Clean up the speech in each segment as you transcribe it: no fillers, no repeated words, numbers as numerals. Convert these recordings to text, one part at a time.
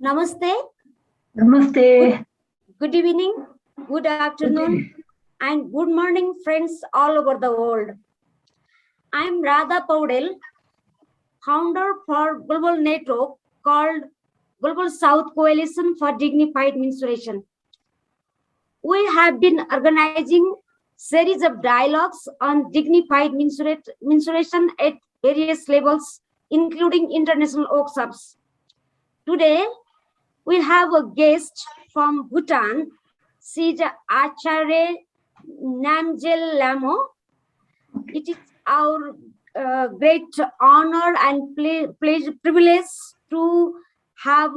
Namaste. Namaste. Good evening, good afternoon, and good morning, friends all over the world. I'm Radha Paudel, founder for global network called Global South Coalition for Dignified Mensuration. We have been organizing series of dialogues on dignified mensuration at various levels, including international workshops. Today, we have a guest from Bhutan. She's Acharya Namgyel Lhamo. It is our great honor and privilege to have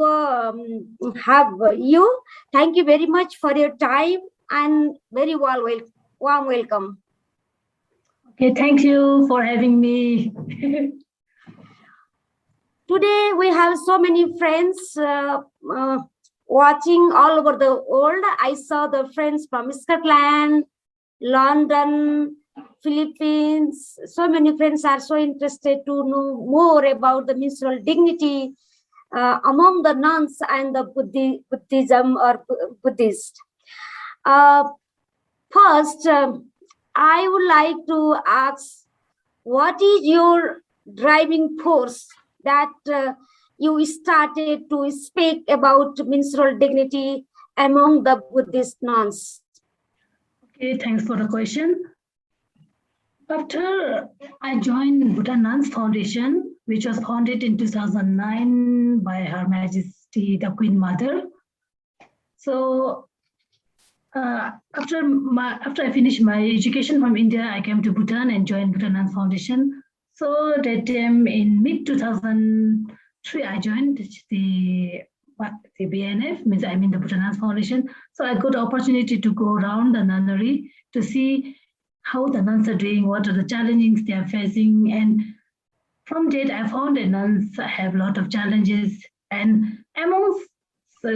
you. Thank you very much for your time and very warm welcome. Okay, thank you for having me. Today we have so many friends watching all over the world. I saw the friends from Scotland, London, Philippines. So many friends are so interested to know more about the menstrual dignity among the nuns and the Buddhism or Buddhist. First, I would like to ask, what is your driving force that you started to speak about menstrual dignity among the Buddhist nuns? Okay, thanks for the question. After I joined Bhutan Nuns Foundation, which was founded in 2009 by Her Majesty the Queen Mother. So after I finished my education from India, I came to Bhutan and joined Bhutan Nuns Foundation. So that time in mid-2003, I joined the BNF, means I mean the Bhutan Nuns Foundation. So I got the opportunity to go around the nunnery to see how the nuns are doing, what are the challenges they are facing. And from that, I found that nuns have a lot of challenges. And among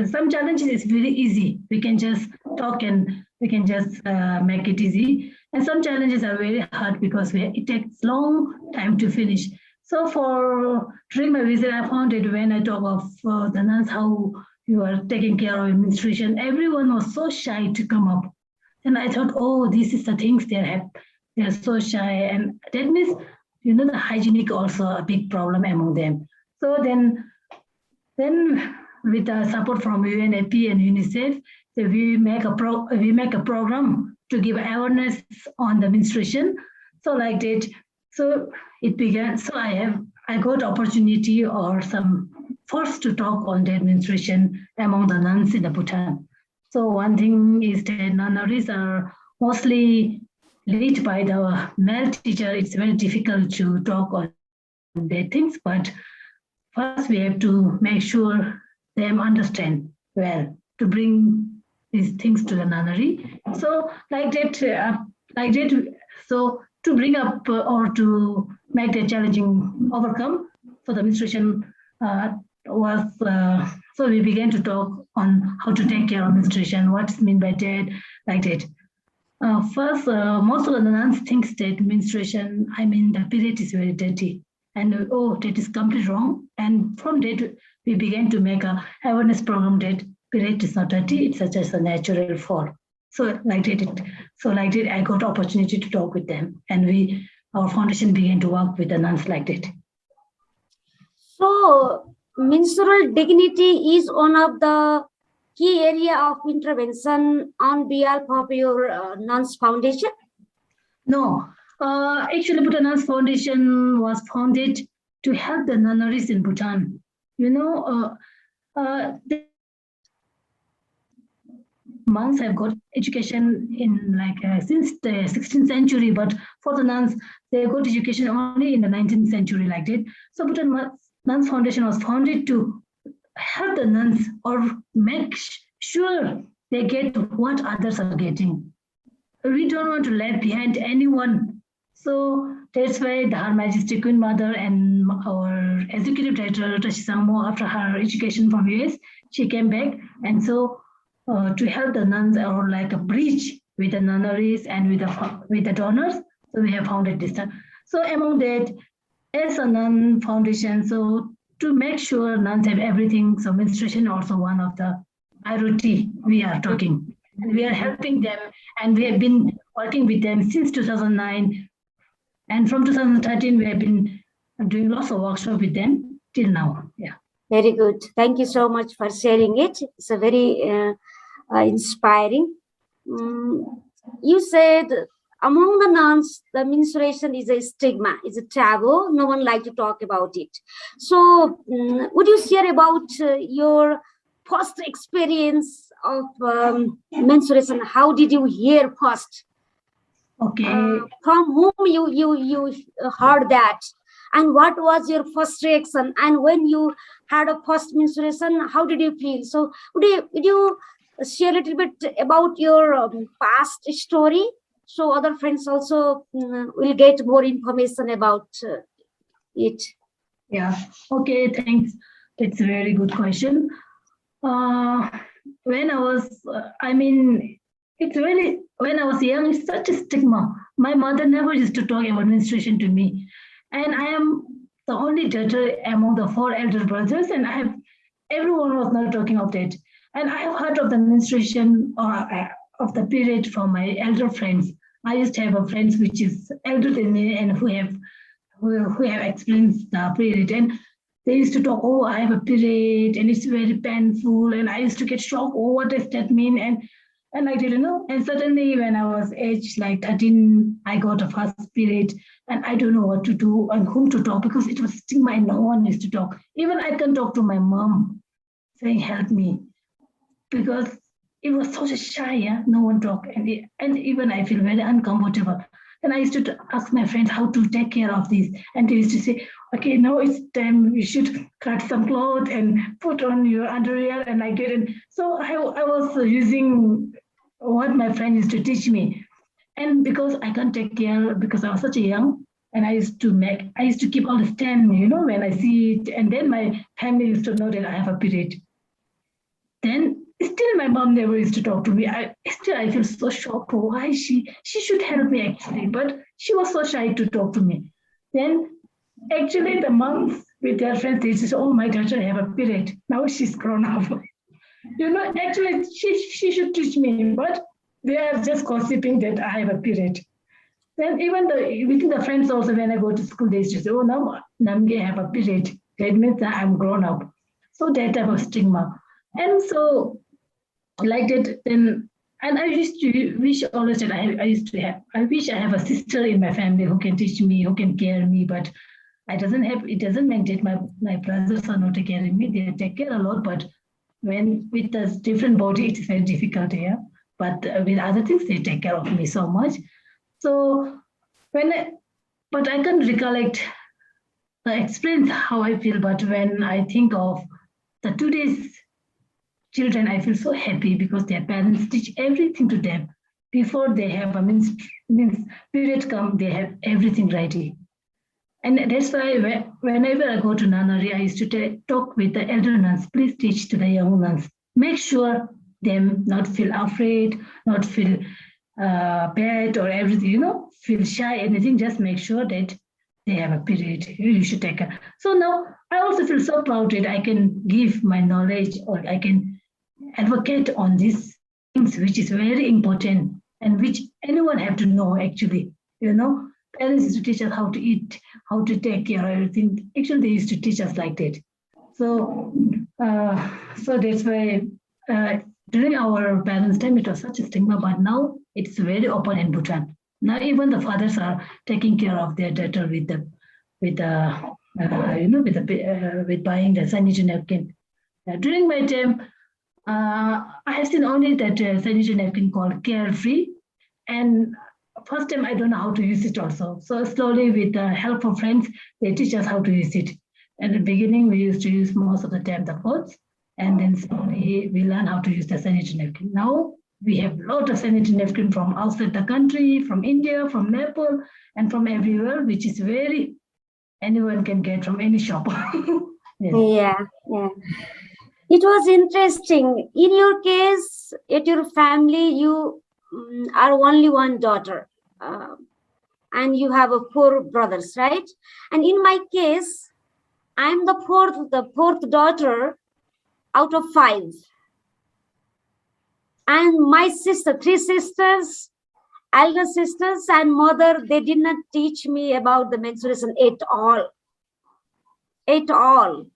some challenges, it's very easy. We can just talk and we can just make it easy. And some challenges are very hard because it takes long time to finish. So during my visit, I found it when I talk of the nuns, how you are taking care of menstruation, everyone was so shy to come up. And I thought, oh, this is the things they're so shy. And that means, the hygienic also a big problem among them. So then with the support from UNFP and UNICEF, we make a program to give awareness on the menstruation. So like that, so it began. So I got opportunity or some forced to talk on that menstruation among the nuns in the Bhutan. So one thing is that nunneries are mostly led by the male teacher. It's very difficult to talk on their things, but first we have to make sure them understand well to bring these things to the nunnery. So like that. So to bring up or to make the challenging overcome, so the menstruation so we began to talk on how to take care of menstruation, what's meant by that, like that. First, most of the nuns think that menstruation, the period is very dirty. And that is completely wrong. And from that, we began to make a awareness program that period is not dirty, it's just a natural fall. So like that, I got opportunity to talk with them. And our foundation began to work with the nuns like that. So menstrual dignity is one of the key area of intervention on behalf of your nuns foundation? No, actually Bhutan Nuns Foundation was founded to help the nunneries in Bhutan. Monks have got education in since the 16th century, but for the nuns, they got education only in the 19th century like that. So Bhutan Nuns Foundation was founded to help the nuns or make sure they get what others are getting. We don't want to leave behind anyone. So that's why Her Majesty Queen Mother and our Executive Director, Lhamo, after her education from US, she came back. And so to help the nuns or like a bridge with the nunneries and with the donors, so we have founded this. So among that, as a nun foundation, so to make sure nuns have everything. So menstruation also one of the priority we are talking. And we are helping them, and we have been working with them since 2009. And from 2013, we have been doing lots of workshops with them till now. Yeah. Very good. Thank you so much for sharing it. It's a very inspiring. You said among the nuns, the menstruation is a stigma, is a taboo. No one likes to talk about it. So, would you share about your first experience of menstruation? How did you hear first? Okay. From whom you heard that? And what was your first reaction? And when you had a first menstruation, how did you feel? So would you share a little bit about your past story, so other friends also will get more information about it? Yeah. Okay. Thanks. That's a very good question. When I was, it's really, when I was young, it's such a stigma. My mother never used to talk about menstruation to me. And I am the only daughter among the 4 elder brothers, and everyone was not talking of that. And I have heard of the menstruation or of the period from my elder friends. I used to have a friends which is elder than me and who have experienced the period. And they used to talk, oh, I have a period and it's very painful. And I used to get shocked, oh, what does that mean? And I didn't know. And suddenly when I was aged like 13, I got a first period and I don't know what to do and whom to talk because it was stigma and no one used to talk. Even I can talk to my mom saying, help me, because it was such a shy, yeah? No one talked. And even I feel very uncomfortable. And I used to ask my friends how to take care of this. And they used to say, okay, now it's time you should cut some clothes and put on your underwear. And I didn't. So I was using what my friend used to teach me. And because I can't take care, because I was such a young, and I used to keep all the stand, when I see it. And then my family used to know that I have a period. Then still my mom never used to talk to me. I feel so shocked. Why she should help me actually, but she was so shy to talk to me. Then actually the moms with their friends, they say, oh, my daughter have a period. Now she's grown up. Actually she should teach me, but they are just gossiping that I have a period. Then even within the friends also, when I go to school, they used to say, oh, now Namgyel have a period. That means that I'm grown up. So that type of stigma. And so like that, then, and I used to wish always that I wish I have a sister in my family who can teach me, who can care me, but it doesn't mean that my brothers are not caring me. They take care a lot, but when with a different body, it's very difficult here. But with other things, they take care of me so much. So but I can't recollect, explain how I feel, but when I think of the today's children, I feel so happy because their parents teach everything to them. Before they have a period come, they have everything ready. And that's why whenever I go to nunnery, I used to talk with the elder nuns, please teach to the young nuns. Make sure them not feel afraid, not feel bad or everything, feel shy, anything, just make sure that they have a period. You should take care. So now I also feel so proud that I can give my knowledge or I can advocate on these things, which is very important and which anyone have to know actually. Parents used to teach us how to eat, how to take care of everything. Actually, they used to teach us like that. So, so that's why during our parents' time, it was such a stigma, but now it's very open in Bhutan. Now even the fathers are taking care of their daughter with buying the sanitary napkin. During my time, I have seen only that sanitary napkin called Carefree, and first time I don't know how to use it also. So slowly, with the help of friends, they teach us how to use it. And in the beginning, we used to use most of the time the clothes, and then slowly we learn how to use the sanitary napkin. Now we have a lot of sanitary napkin from outside the country, from India, from Nepal, and from everywhere, which is anyone can get from any shop. Yes. Yeah. It was interesting. In your case, at your family, you are only one daughter, and you have 4 brothers, right? And in my case, I'm the fourth daughter out of 5. And my sister, 3 sisters, elder sisters and mother, they did not teach me about the menstruation at all. At all.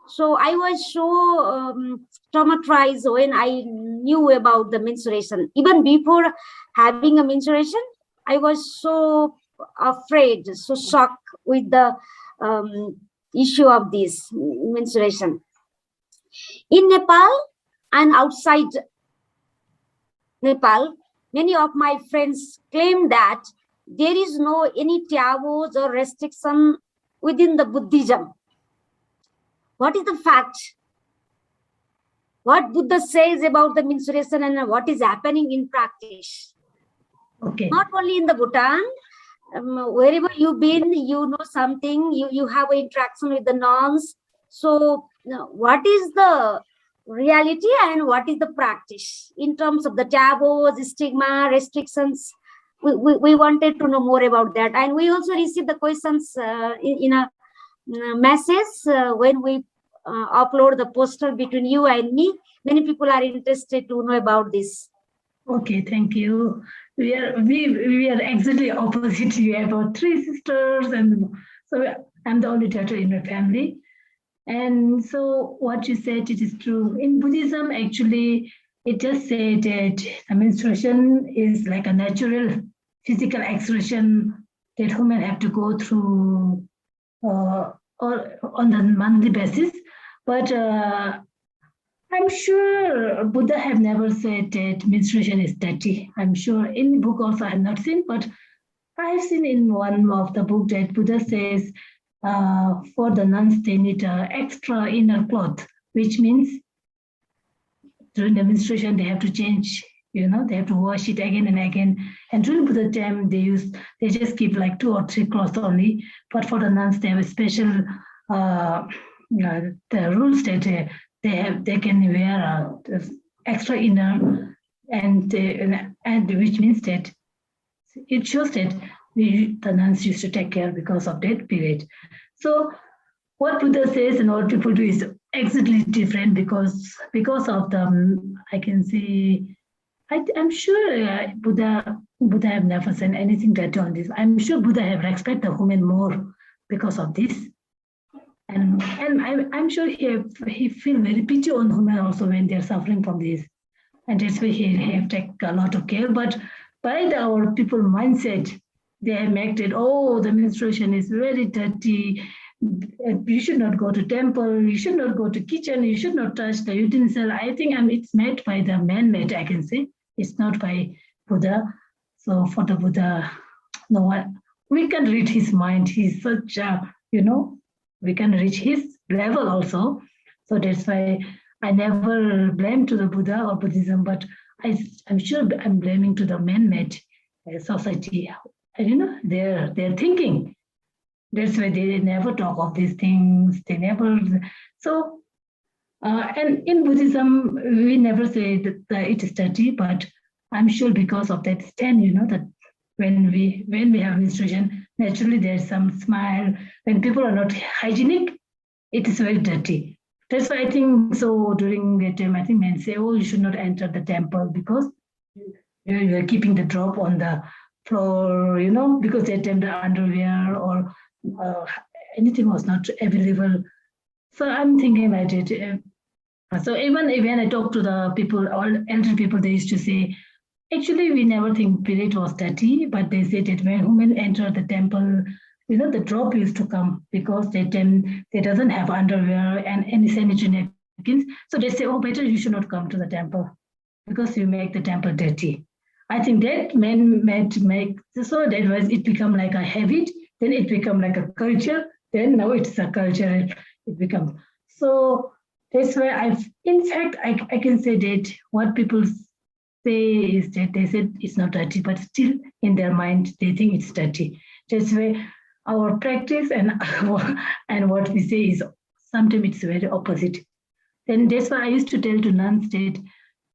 So I was so traumatized when I knew about the menstruation. Even before having a menstruation, I was so afraid, so shocked with the issue of this menstruation. In Nepal and outside Nepal, many of my friends claim that there is no any taboos or restriction within the Buddhism. What is the fact? What Buddha says about the menstruation and what is happening in practice? Okay. Not only in the Bhutan, wherever you've been, you know something, you have an interaction with the nuns. So what is the reality and what is the practice in terms of the taboos, stigma, restrictions? We wanted to know more about that. And we also received the questions in a message when we upload the poster between you and me. Many people are interested to know about this. Okay, thank you. We are exactly opposite. You have about 3 sisters, and so I'm the only daughter in my family. And so what you said, it is true. In Buddhism, actually, it just said that the menstruation is like a natural physical expression that women have to go through or on a monthly basis. But I'm sure Buddha have never said that menstruation is dirty. I'm sure in the book also I have not seen, but I have seen in one of the book that Buddha says for the nuns they need extra inner cloth, which means during the menstruation they have to change, they have to wash it again and again. And during Buddha time they just keep like 2 or 3 cloths only. But for the nuns they have a special the rules that they can wear extra inner, and which means that it shows that the nuns used to take care because of that period. So what Buddha says and what people do is exactly different because of the I can see. I'm sure Buddha have never said anything dirty on this. I'm sure Buddha have respect the women more because of this. And I'm sure he feel very pity on women also when they're suffering from this. And that's why he have take a lot of care. But by our people mindset, they have made it, the menstruation is very dirty. You should not go to temple. You should not go to kitchen. You should not touch the utensil. I think it's made by the man-made, I can say. It's not by Buddha. So for the Buddha, no one, we can read his mind. He's such a, we can reach his level also. So that's why I never blame to the Buddha or Buddhism, but I'm sure I'm blaming to the man-made society. They're thinking. That's why they never talk of these things. They never. So, and in Buddhism, we never say that it is dirty, but I'm sure because of that stand, that when we have menstruation, naturally there's some smile. When people are not hygienic, it is very dirty. That's why I think so during that time, I think men say, you should not enter the temple because you're keeping the drop on the floor, because that time the underwear or anything was not available. So I'm thinking like it. So even when I talk to the people, all elder people, they used to say, actually, we never think period was dirty, but they say that when women enter the temple, the drop used to come because they doesn't have underwear and any sanitary napkins. So they say, better you should not come to the temple because you make the temple dirty. I think that men make so that was it become like a habit, then it become like a culture, then now it's a culture, it become. So that's why in fact, I can say that what people say is that they said it's not dirty, but still in their mind, they think it's dirty. That's why our practice and what we say is sometimes it's very opposite. Then that's why I used to tell to nuns that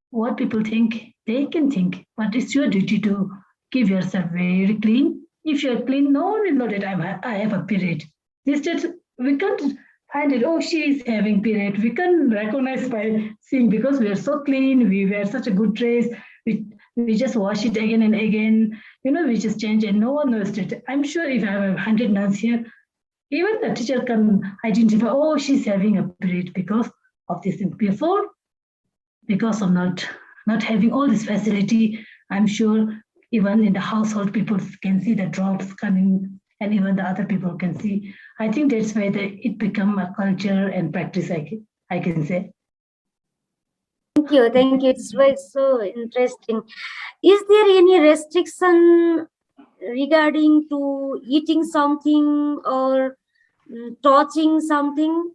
what people think, they can think, but it's your duty to keep yourself very clean. If you're clean, no one will know that I have a period. This we can't find it, oh, she is having period. We can recognize by seeing because we are so clean, we wear such a good dress, we just wash it again and again, we just change and no one knows it. I'm sure if I have 100 nuns here, even the teacher can identify, oh, she's having a period because of this thing. Before, because of not having all this facility, I'm sure even in the household, people can see the drops coming, and even the other people can see. I think that's why it become a culture and practice, I can say. Thank you. It's so interesting. Is there any restriction regarding to eating something or touching something?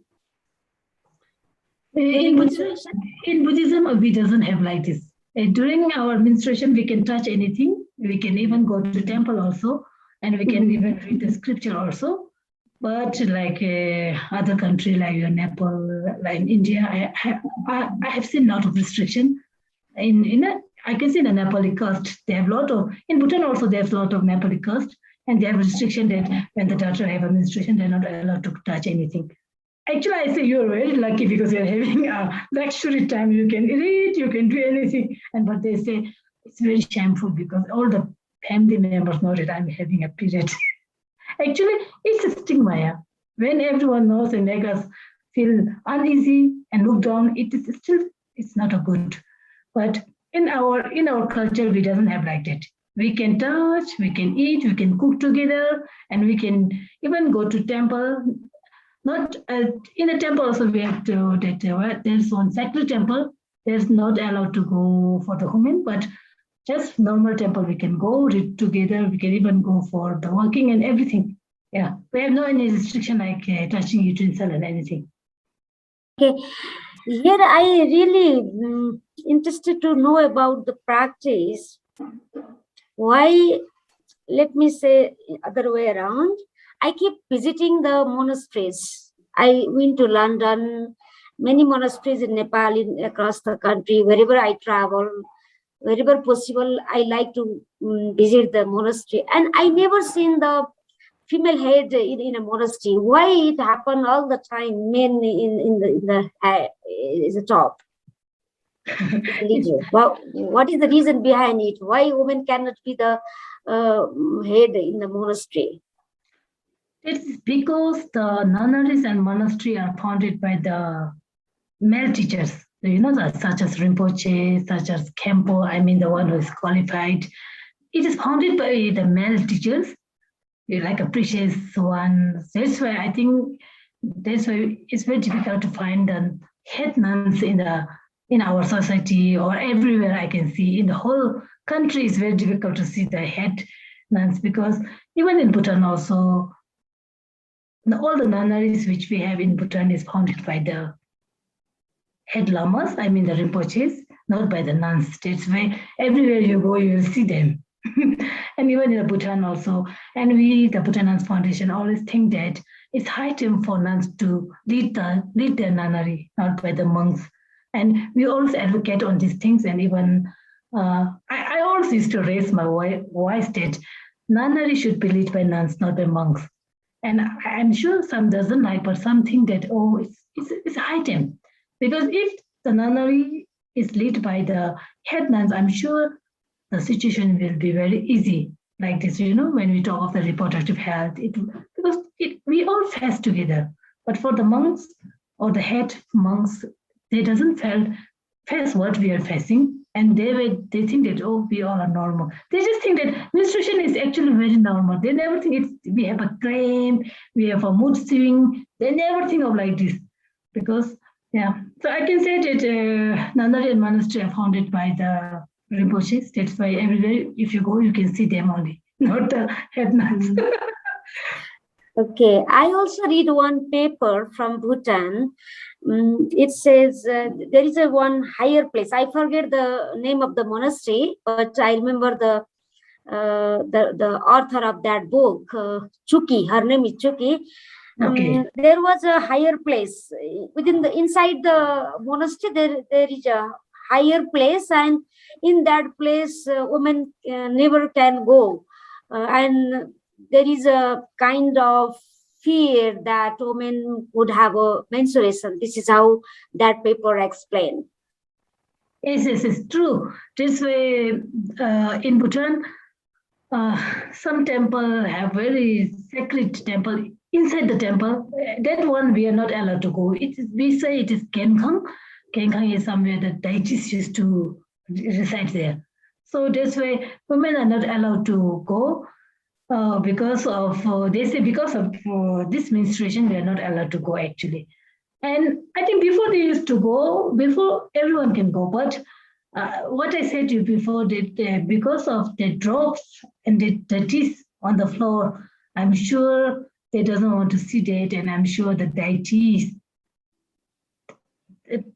In Buddhism, we doesn't have like this. During our menstruation, we can touch anything. We can even go to temple also, and we can even read the scripture also. But like other country like Nepal, like India, I have seen a lot of restriction. I can see the Nepali caste. They have a lot of, in Bhutan also there's a lot of Nepali caste, and they have restriction that when the daughter have a menstruation, they're not allowed to touch anything. Actually, I say you're very lucky because you're having a luxury time. You can read, you can do anything. But they say it's very shameful because all the family members know that I'm having a period. Actually, it's a stigma. Yeah. When everyone knows and make us feel uneasy and look down, it's not a good. But in our culture, we doesn't have like that. We can touch, we can eat, we can cook together, and we can even go to temple. Not in a temple also we have to there's one sacred temple. There's not allowed to go for the women, but just normal temple we can go read together. We can even go for the walking and everything. Yeah, we have no any restriction like touching utensil and anything. Okay, here I really interested to know about the practice. Why? Let me say other way around. I keep visiting the monasteries. I went to London, many monasteries in Nepal, across the country. Wherever I travel, wherever possible, I like to visit the monastery. And I never seen the female head in a monastery. Why it happen all the time? Men in the top. Well, what is the reason behind it? Why women cannot be the head in the monastery? It's because the nunneries and monastery are founded by the male teachers. Such as Rinpoche, such as Kempo, I mean the one who is qualified. It is founded by the male teachers, like a precious one. That's why I think it's very difficult to find the head nuns in our society or everywhere. I can see in the whole country it's very difficult to see the head nuns because even in Bhutan also, all the nunneries which we have in Bhutan is founded by the head lamas, I mean the Rinpoches, not by the nuns. That's why everywhere you go, you will see them. And even in Bhutan also. And we, the Bhutan Nuns Foundation, always think that it's high time for nuns to lead their nunnery, not by the monks. And we also advocate on these things. And even I also used to raise my voice that nunnery should be led by nuns, not by monks. And I'm sure some doesn't like, but some think that, oh, it's high time. Because if the nunnery is led by the head nuns, I'm sure the situation will be very easy like this, when we talk of the reproductive health, because we all fast together. But for the monks or the head monks, they doesn't face what we are facing. And they think that, oh, we all are normal. They just think that menstruation is actually very normal. They never think we have a cramp, we have a mood swing. They never think of like this. Because, yeah. So I can say that nunnery and monastery are founded by the Rinpoches. That's why everywhere, if you go, you can see them only, not the head nuns. Okay, I also read one paper from Bhutan. It says there is one higher place. I forget the name of the monastery, but I remember the author of that book, Chuki. Her name is Chuki. Okay. There was a higher place inside the monastery. There is a higher place, and in that place, women never can go, and there is a kind of fear that women would have a menstruation. This is how that paper explained. Yes, it's true. This way, in Bhutan, some temple have very sacred temple. Inside the temple, that one we are not allowed to go. We say it is Kenkang. Kenkang is somewhere that deities used to reside there. So this way, women are not allowed to go because of, they say because of this menstruation, we are not allowed to go actually. And I think before they used to go, before everyone can go, but what I said to you before, that because of the drops and the teeth on the floor, I'm sure they doesn't want to see that, and I'm sure the deities,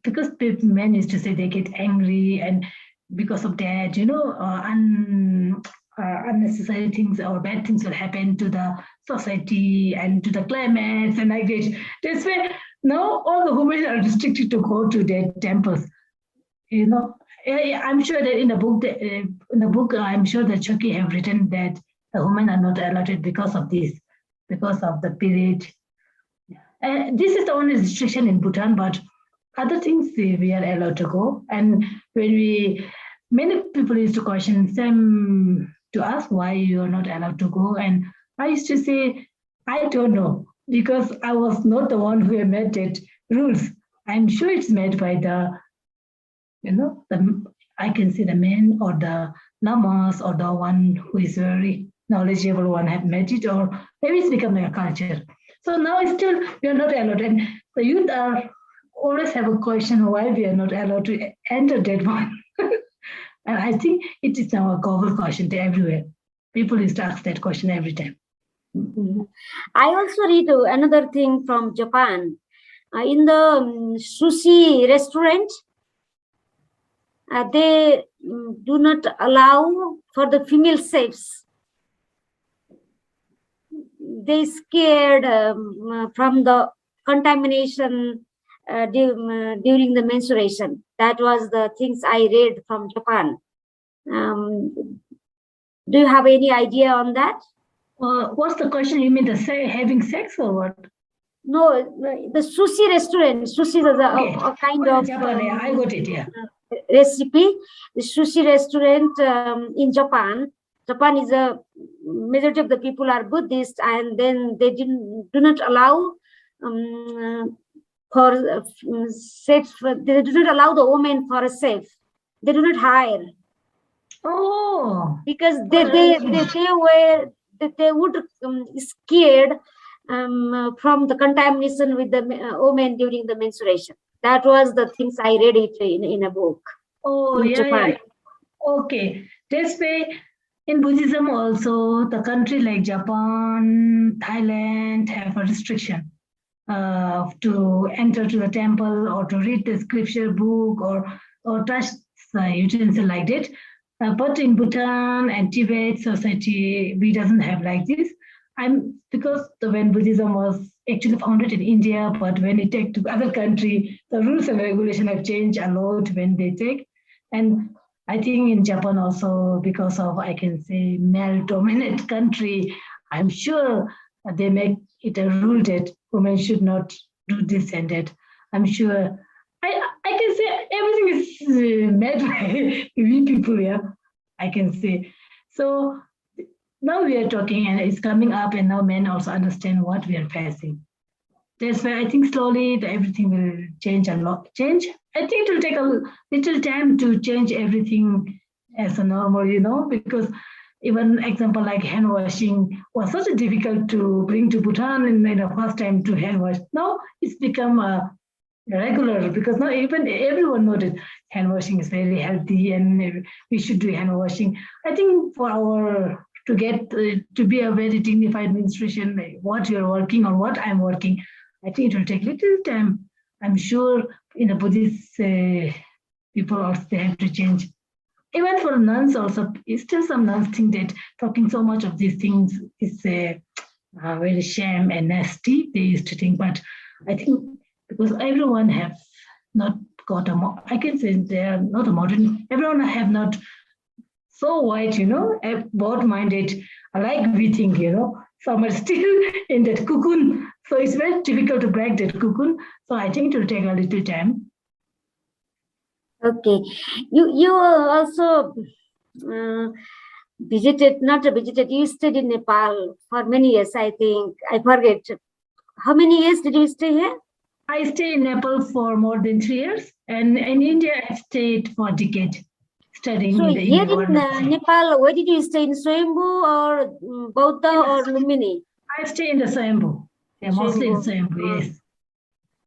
because men used to say they get angry, and because of that, unnecessary things or bad things will happen to the society and to the climates and like this. That's why now all the women are restricted to go to their temples. I'm sure that in the book, I'm sure that Chucky have written that the women are not allowed because of this, because of the period. This is the only restriction in Bhutan, but other things we are allowed to go. And many people used to question them to ask why you are not allowed to go, and I used to say I don't know, because I was not the one who made that rules. I'm sure it's made by I can see the men or the lamas or the one who is very knowledgeable one have made it, or maybe it's become like a culture. So now still we are not allowed, and the youth are always have a question why we are not allowed to enter that one. And I think it is now a global question to everywhere. People used to ask that question every time. Mm-hmm. I also read another thing from Japan. In the sushi restaurant, they do not allow for the female chefs. They scared from the contamination during the menstruation. That was the things I read from Japan. Do you have any idea on that? What's the question? You mean having sex or what? No, the sushi restaurant. Sushi is a kind of Japan, I got it, yeah. Recipe. The sushi restaurant in Japan. Japan is a majority of the people are Buddhist, and then they do not allow for safe. They do not allow the woman for a safe. They do not hire. Oh, because they would scared from the contamination with the women during the menstruation. That was the things I read it in a book. Oh, yeah, Japan. yeah. Okay. This way, in Buddhism also, the country like Japan, Thailand have a restriction to enter to the temple or to read the scripture book or touch the utensil like that. But in Bhutan and Tibet society, we doesn't have like this. Because when Buddhism was actually founded in India, but when it take to other country, the rules and regulation have changed a lot when they take. And I think in Japan also, because of, I can say, male-dominant country, I'm sure they make it a rule that women should not do this and that. I'm sure. I can say everything is made by we people, yeah, I can say. So now we are talking and it's coming up, and now men also understand what we are facing. That's why I think slowly everything will change a lot. I think it will take a little time to change everything as a normal, because even example like hand washing was such a difficult to bring to Bhutan in the first time to hand wash. Now it's become a regular, because now even everyone knows that hand washing is very healthy and we should do hand washing. I think to get to be a very dignified menstruation, like what you're working or what I'm working, I think it will take little time. I'm sure in the Buddhist people also they have to change. Even for nuns also, still some nuns think that talking so much of these things is very shame and nasty. They used to think, but I think because everyone have not got I can say they are not a modern. Everyone have not so wide, broad-minded, like we think, some are still in that cocoon. So it's very difficult to break that cocoon. So I think it will take a little time. Okay. You also you stayed in Nepal for many years, I think. I forget. How many years did you stay here? I stayed in Nepal for more than 3 years, and in India I stayed for a decade studying So in the here Indian in Nepal, where did you stay? In Swayambhu or Buddha or Lumini? I stay in the Swayambhu. Yeah, mostly in Swayambhu, yes.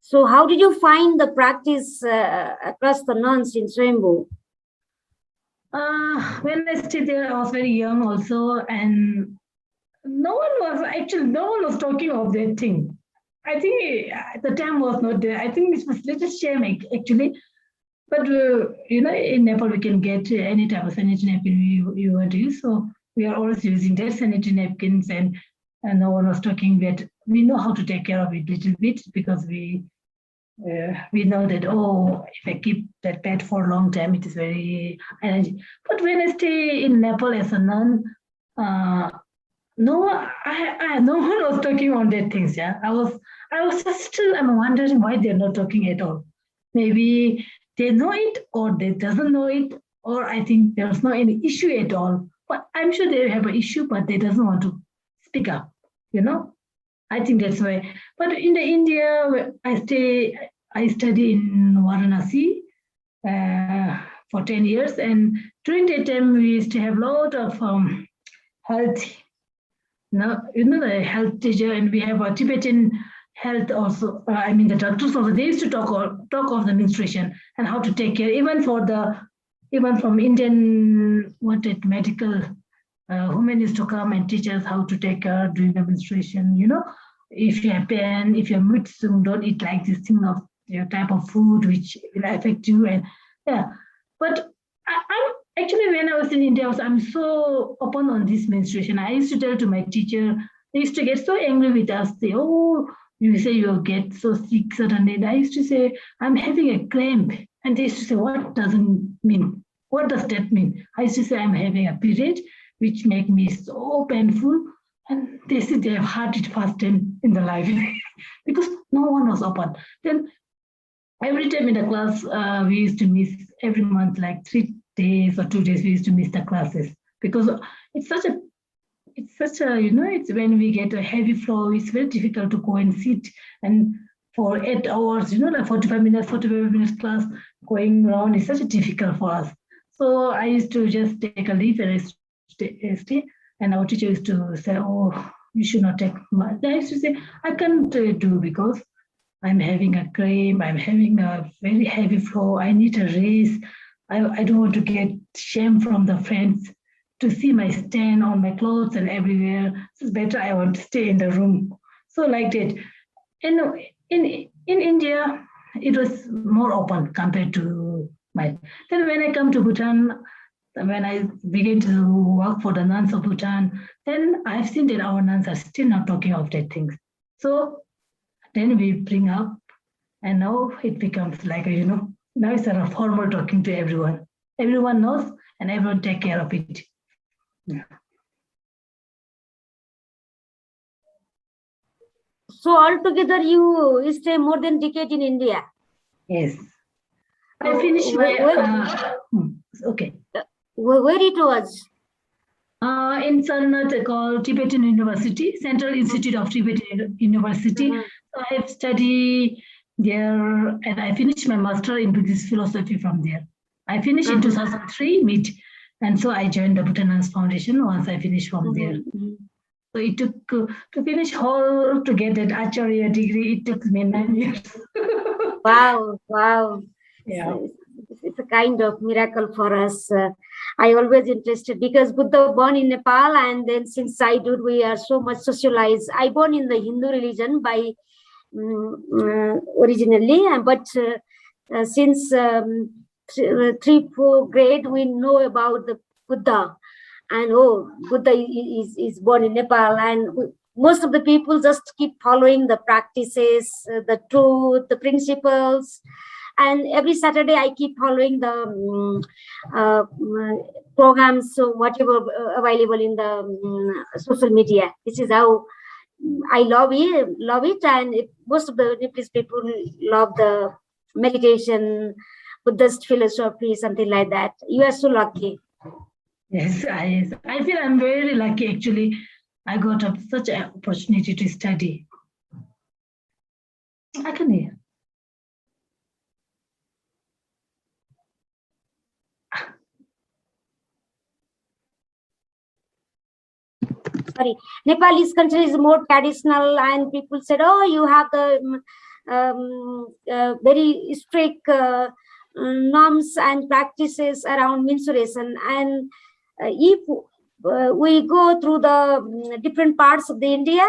So how did you find the practice across the nuns in Swayambhu? When I stayed there, I was very young also, and no one was talking of that thing. I think the time was not there. I think it was little shame actually. But in Nepal we can get any type of sanitary napkin you want to use. So we are always using their sanitary napkins, and no one was talking that we know how to take care of it a little bit because we know that if I keep that pad for a long time it is very energy. But when I stay in Nepal as a nun, no one was talking on that things. Yeah, I was just still I'm wondering why they're not talking at all. Maybe they know it or they doesn't know it, or I think there's no any issue at all. But I'm sure they have an issue, but they doesn't want to speak up. I think that's why. But in the India, I study in Varanasi for 10 years, and during that time we used to have a lot of health. The health teacher, and we have a Tibetan health also. The doctors also, they used to talk of the menstruation and how to take care, even from Indian medical women used to come and teach us how to take care during the menstruation. If you have pain, if you're mutsum, don't eat like this thing of your type of food which will affect you. And yeah, but I'm actually, when I was in India, I'm so open on this menstruation. I used to tell to my teacher, they used to get so angry with us. You say you'll get so sick suddenly. And I used to say, I'm having a cramp. And they used to say, what does that mean? I used to say, I'm having a period, which make me so painful. And they said they have had it first time in their life because no one was open. Then every time in the class, we used to miss every month, like 3 days or 2 days, we used to miss the classes because it's when we get a heavy flow, it's very difficult to go and sit and for 8 hours, like 45 minutes class going around is such a difficult for us. So I used to just take a leave and I stay. And our teacher used to say, you should not take much. I used to say, I can't do because I'm having a cramp, I'm having a very heavy flow, I need a rest. I don't want to get shame from the friends to see my stain on my clothes and everywhere. It's better I want to stay in the room. So like that. And in India, it was more open compared to my. Then when I come to Bhutan, when I began to work for the nuns of Bhutan, then I've seen that our nuns are still not talking of that things. So then we bring up, and now it becomes like, now it's a formal talking to everyone. Everyone knows, and everyone take care of it. Yeah. So altogether, you stay more than a decade in India. Yes. I finished my. Okay. Where it was? In Sarnath, called Tibetan University, Central Institute of Tibetan University. So I have studied there, and I finished my master in Buddhist philosophy from there. I finished in 2003 mid, and so I joined the Buddhist Nuns Foundation once I finished from there. So it took to finish whole to get that Acharya degree. It took me 9 years. Wow! Yeah. It's a kind of miracle for us. I always interested because Buddha born in Nepal, and then since childhood we are so much socialized. I born in the Hindu religion by originally, but since 3-4 grade we know about the Buddha, and Buddha is born in Nepal, and most of the people just keep following the practices, the truth, the principles. And every Saturday I keep following the programs, so whatever available in the social media. This is how I love it, and most of the Nepalese people love the meditation, Buddhist philosophy, something like that. You are so lucky. Yes, I feel I'm very lucky actually. I got such an opportunity to study. I can hear. Sorry, Nepalese country is more traditional, and people said, "Oh, you have the very strict norms and practices around menstruation." And if we go through the different parts of the India,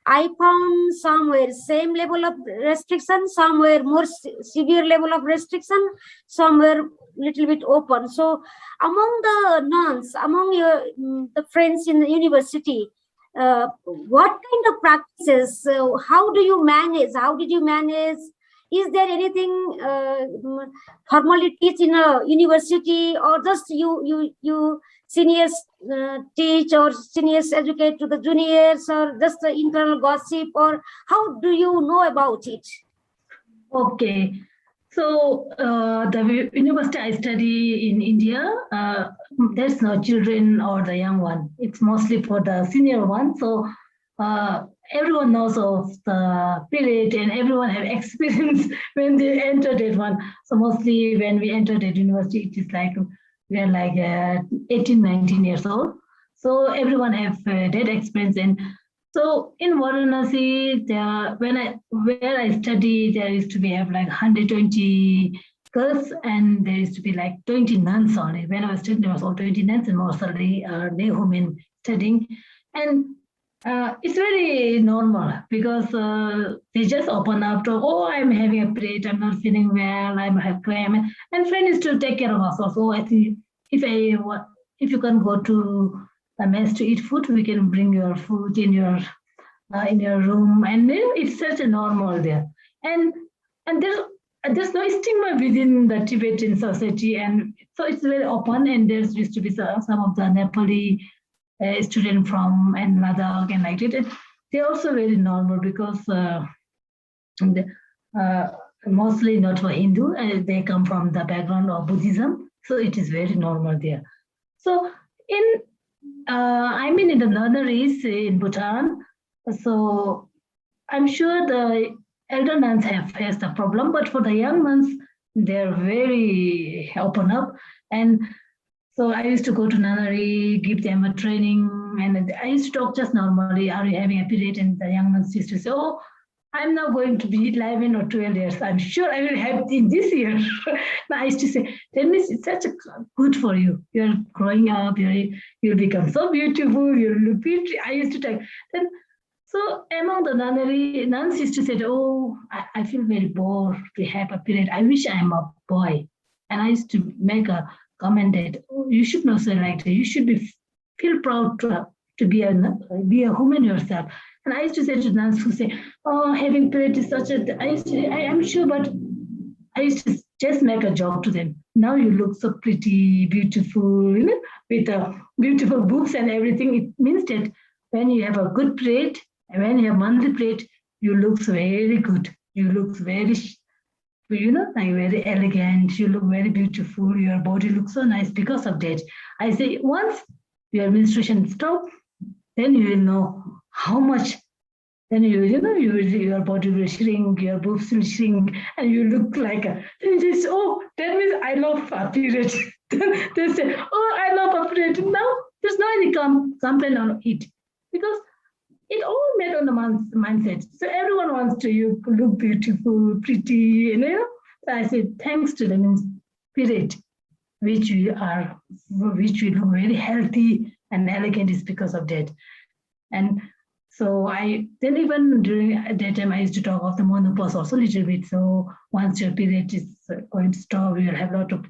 I found somewhere same level of restriction, somewhere more severe level of restriction, somewhere little bit open. So among the nuns, among your the friends in the university, what kind of practices? How do you manage? How did you manage? Is there anything formally teach in a university, or just you seniors teach, or seniors educate to the juniors, or just the internal gossip, or how do you know about it? Okay, so the university I study in India, there's no children or the young one. It's mostly for the senior one. So everyone knows of the period, and everyone have experience when they enter that one. So mostly when we enter that university, it is like we are like 18, 19 years old. So everyone have that experience. And so in Varanasi, where I study, there used to be have like 120 girls, and there used to be like 20 nuns only. When I was studying, there was all 20 nuns, and mostly they women studying. And it's very normal because they just open up to, oh, I'm having a period, I'm not feeling well, I'm have cramp, and friends is to take care of us also. I think if you can go to the mess to eat food, we can bring your food in your room, and then it's such a normal there. And there's no stigma within the Tibetan society, and so it's very open. And there's used to be some of the Nepali student from and Ladakh and like that. They're also very normal because mostly not for Hindu, they come from the background of Buddhism, so it is very normal there. So I'm in the nunneries in Bhutan, so I'm sure the elder nuns have faced a problem, but for the young nuns, they're very open up. And so I used to go to nunnery, give them a training, and I used to talk just normally, are you having a period? And the young nuns used to say, oh, I'm now going to be 11 or 12 years. I'm sure I will have in this year. I used to say, then it's such a good for you. You're growing up, you'll become so beautiful, you'll look beautiful. I used to talk. Then, so among the nunnery, nuns used to say, oh, I feel very bored to have a period. I wish I'm a boy. And I used to make a comment that, oh, you should not say like that. You should feel proud to be a woman yourself. And I used to say to nuns who say, oh, having period is such a, I'm sure, but I used to just make a joke to them. Now you look so pretty, beautiful, with beautiful boobs and everything. It means that when you have a good period, and when you have monthly period, you look very good. You look very, like very elegant. You look very beautiful. Your body looks so nice because of that. I say once your menstruation stops, then you will know how much. Then your body will shrink, your boobs will shrink, and you look like a. Then you say, oh, that means I love a period. Then they say, oh, I love a period. Now there's no any complaint on it because it all made on the mindset. So everyone wants to look beautiful, pretty, So I said, thanks to the spirit, which we look very healthy and elegant is because of that. And so then even during that time, I used to talk of the menopause also a little bit. So once your period is going to stop, you'll have a lot of,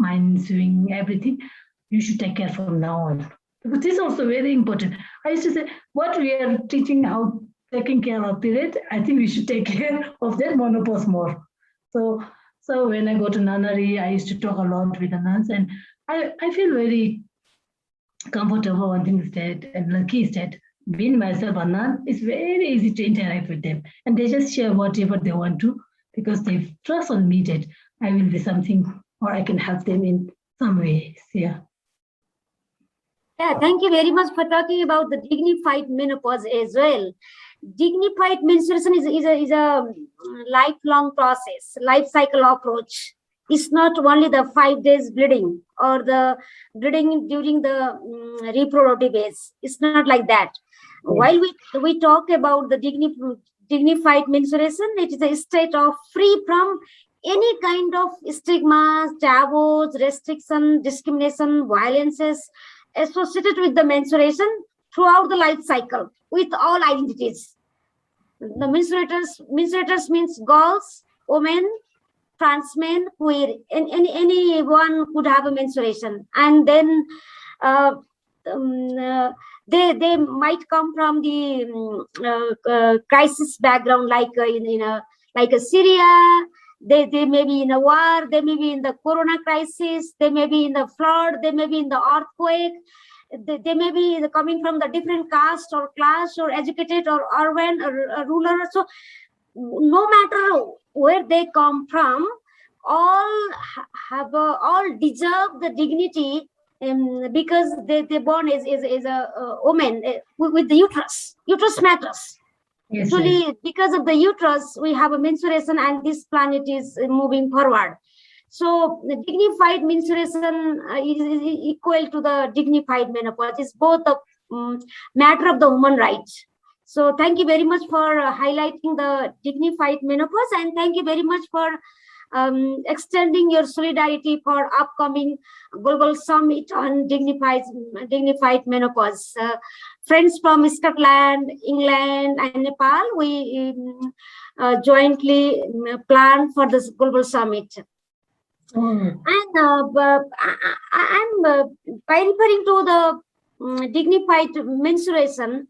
mind swing, everything. You should take care from now on. But this is also very important. I used to say, what we are teaching how taking care of period, I think we should take care of that menopause more. So So when I go to nunnery, I used to talk a lot with the nuns, and I feel very comfortable on things that and lucky that being myself a nun, it's very easy to interact with them, and they just share whatever they want to because they trust on me that I will be something or I can help them in some ways. Yeah. Yeah, thank you very much for talking about the dignified menopause as well. Dignified menstruation is a lifelong process, life cycle approach. It's not only the 5 days bleeding or the bleeding during the reproductive phase. It's not like that. While we talk about the dignified menstruation, it is a state of free from any kind of stigmas, taboos, restriction, discrimination, violences associated with the menstruation throughout the life cycle with all identities. The menstruators means girls, women, trans men, queer, and anyone could have a menstruation. And then they might come from the crisis background, like like a Syria. They may be in a war, they may be in the corona crisis, they may be in the flood, they may be in the earthquake, they may be coming from the different caste or class or educated or urban or rural. So no matter where they come from, all deserve the dignity, because they born is a woman with the uterus. Uterus matters. Yes, Actually, because of the uterus, we have a menstruation, and this planet is moving forward. So the dignified menstruation is equal to the dignified menopause. It's both a matter of the human rights. So thank you very much for highlighting the dignified menopause, and thank you very much for extending your solidarity for upcoming global summit on dignified menopause. Friends from Scotland, England, and Nepal, we jointly plan for this global summit. And I'm by referring to the dignified menstruation.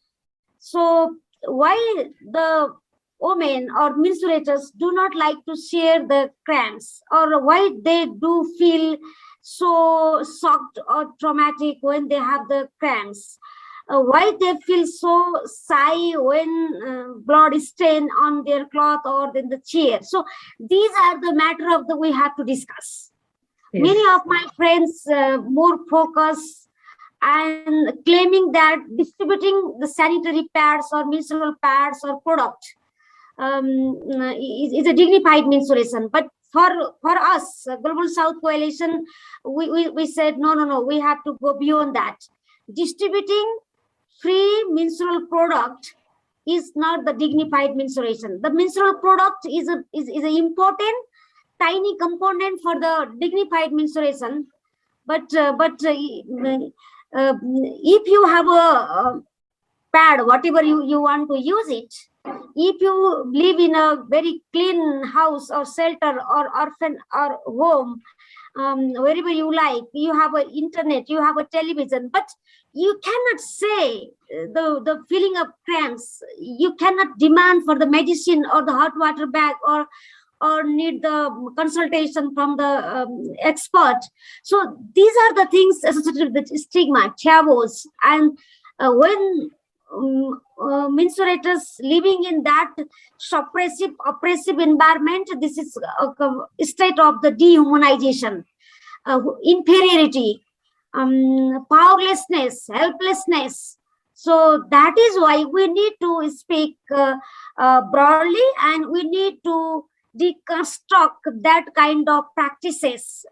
So why the women or menstruators do not like to share the cramps, or why they do feel so shocked or traumatic when they have the cramps, why they feel so shy when blood is stained on their cloth or in the chair. So these are the matter of the we have to discuss. Yes. Many of my friends more focus and claiming that distributing the sanitary pads or menstrual pads or product is a dignified menstruation. But for us, Global South Coalition, we said no, we have to go beyond that. Distributing free menstrual product is not the dignified menstruation. The menstrual product is an important tiny component for the dignified menstruation. But if you have a pad, whatever you want to use it, if you live in a very clean house or shelter or orphan or home, wherever you like, you have an internet, you have a television, but you cannot say the feeling of cramps. You cannot demand for the medicine or the hot water bag or need the consultation from the expert. So these are the things associated with the stigma, taboos, and when menstruators living in that oppressive environment, this is a state of the dehumanization, inferiority, powerlessness, helplessness. So that is why we need to speak broadly, and we need to deconstruct that kind of practices,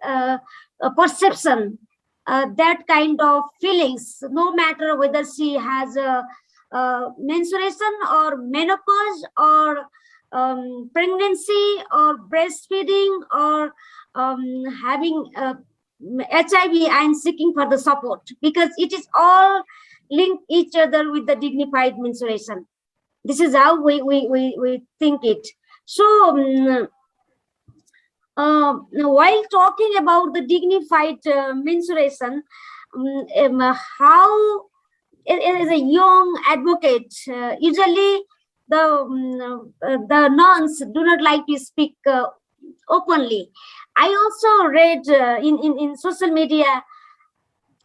perception, that kind of feelings, no matter whether she has a menstruation or menopause or pregnancy or breastfeeding or having HIV and seeking for the support, because it is all linked each other with the dignified menstruation. This is how we think it. So while talking about the dignified menstruation, how as a young advocate, usually the nuns do not like to speak openly. I also read in social media,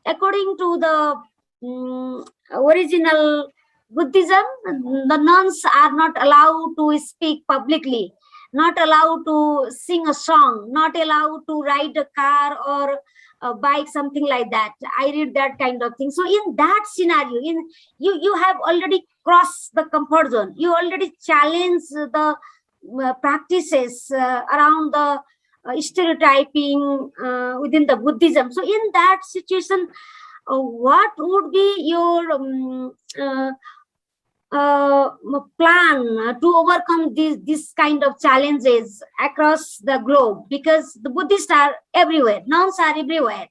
according to the original Buddhism, the nuns are not allowed to speak publicly, not allowed to sing a song, not allowed to ride a car or a bike, something like that. I read that kind of thing. So in that scenario, you have already crossed the comfort zone. You already challenge the practices around the stereotyping within the Buddhism. So in that situation, what would be your plan to overcome this kind of challenges across the globe? Because the Buddhists are everywhere, nuns are everywhere.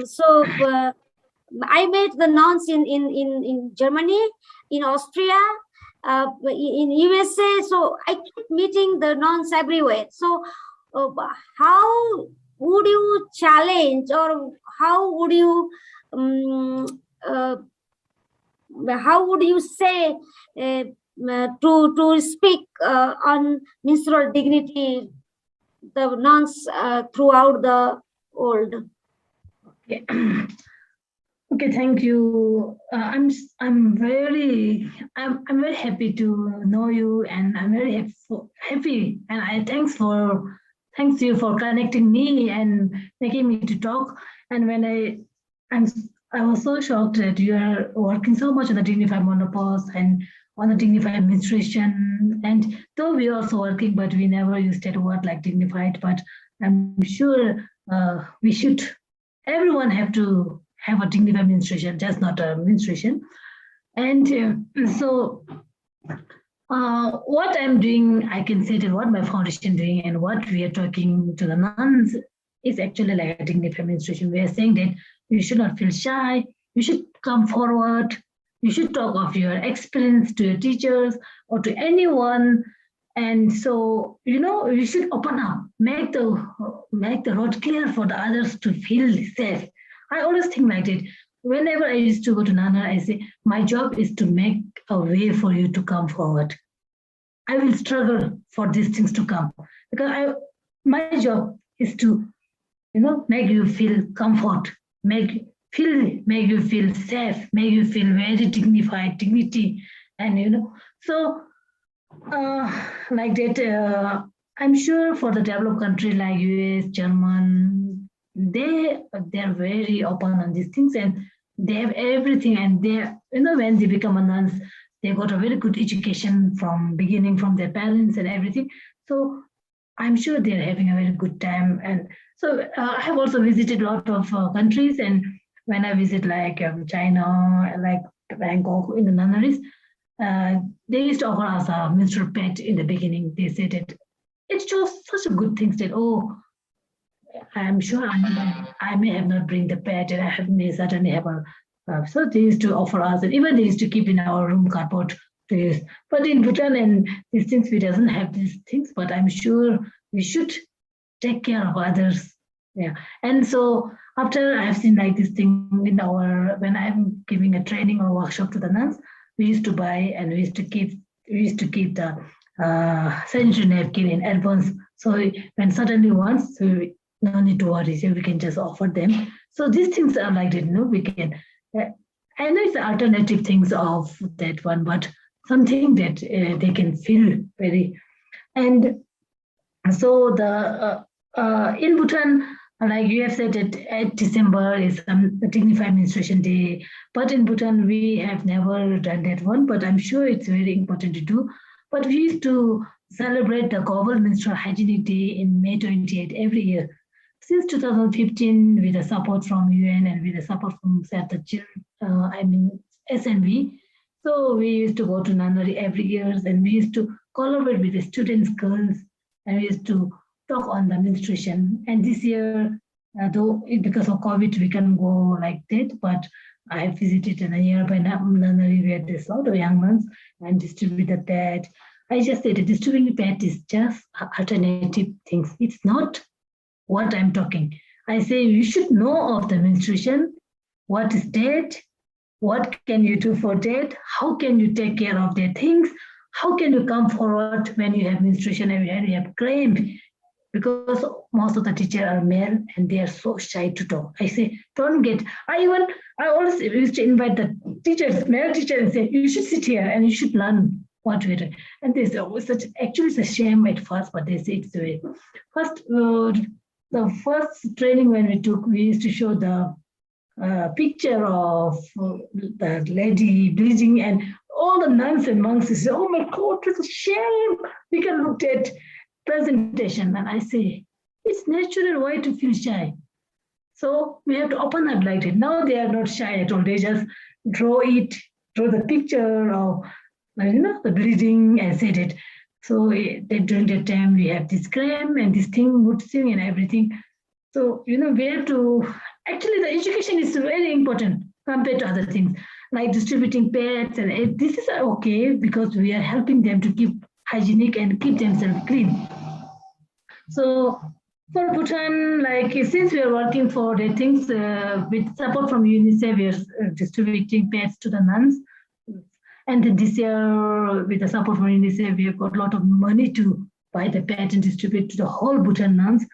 So I met the nuns in Germany, in Austria, in USA. So I keep meeting the nuns everywhere. So how would you challenge, or how would you say to speak on menstrual dignity, the nuns throughout the world? Okay. Okay, thank you. I'm very happy to know you, and I'm very happy, and I thanks you for connecting me and making me to talk. And when I was so shocked that you are working so much on the dignified menopause and on the dignified menstruation. And though we are also working, but we never used that word like dignified. But I'm sure we should. Everyone have to have a dignified menstruation, just not a menstruation. And so what I'm doing, I can say that what my foundation doing and what we are talking to the nuns is actually like a dignified menstruation. We are saying that you should not feel shy, you should come forward, you should talk of your experience to your teachers or to anyone. And so, you should open up, make the road clear for the others to feel safe. I always think like that. Whenever I used to go to Nana, I say, my job is to make a way for you to come forward. I will struggle for these things to come, because my job is to, make you feel comfort, make you feel safe, make you feel very dignified, dignity, and so like that. I'm sure for the developed country like US, German, they're very open on these things, and they have everything, and they when they become a nuns, they got a very good education from beginning, from their parents and everything. So I'm sure they're having a very good time. And so I have also visited a lot of countries, and when I visit like China, like Bangkok in the nunneries, they used to offer us a menstrual pad in the beginning. They said that it shows such a good thing that, oh, I'm sure I may have not bring the pad, and I may certainly have a. So they used to offer us, and even they used to keep in our room cardboard to use. But in Bhutan and these things, we doesn't have these things. But I'm sure we should take care of others. Yeah. And so after I've seen like this thing when I'm giving a training or workshop to the nuns, we used to buy and we used to keep the sanitary napkin in advance. So when suddenly once, so no need to worry, so we can just offer them. So these things are like that, we can. I know it's alternative things of that one, but something that they can feel very. And so the in Bhutan, like you have said that 8 December is the Dignified Menstruation Day, but in Bhutan we have never done that one, but I'm sure it's very important to do. But we used to celebrate the Global Menstrual Hygienic Day in May 28 every year. Since 2015, with the support from UN and with the support from SNV, so we used to go to nunnery every year, and we used to collaborate with the students, girls, and we used to talk on the menstruation. And this year, though because of COVID, we can go like that, but I have visited a nearby nunnery where there's a lot of young nuns and distribute the pad. I just said that distributing pad is just alternative things. It's not what I'm talking. I say you should know of the menstruation, what is that, what can you do for that, how can you take care of the things, how can you come forward when you have menstruation and when you have cramp? Because most of the teachers are male and they are so shy to talk. I say, don't get. I always used to invite the teachers, male teachers, and say, you should sit here and you should learn what we do. And they say, oh, actually it's a shame at first, but they say it's the way. First, the first training when we took, we used to show the picture of the lady bleeding, and all the nuns and monks say, oh my God, it's a shame. We can look at presentation. And I say, it's natural, why to feel shy? So we have to open up like that. Now they are not shy at all. They just draw the picture of the bleeding and said it. So during that time we have this cram and this thing, wood thing and everything. So we have to, actually the education is very important compared to other things like distributing pads, and this is okay because we are helping them to keep hygienic and keep themselves clean. So for Bhutan, like since we are working for the things with support from UNICEF, we are distributing pads to the nuns. And then this year, with the support from UNICEF, we have got a lot of money to buy the pads and distribute to the whole Bhutan nuns.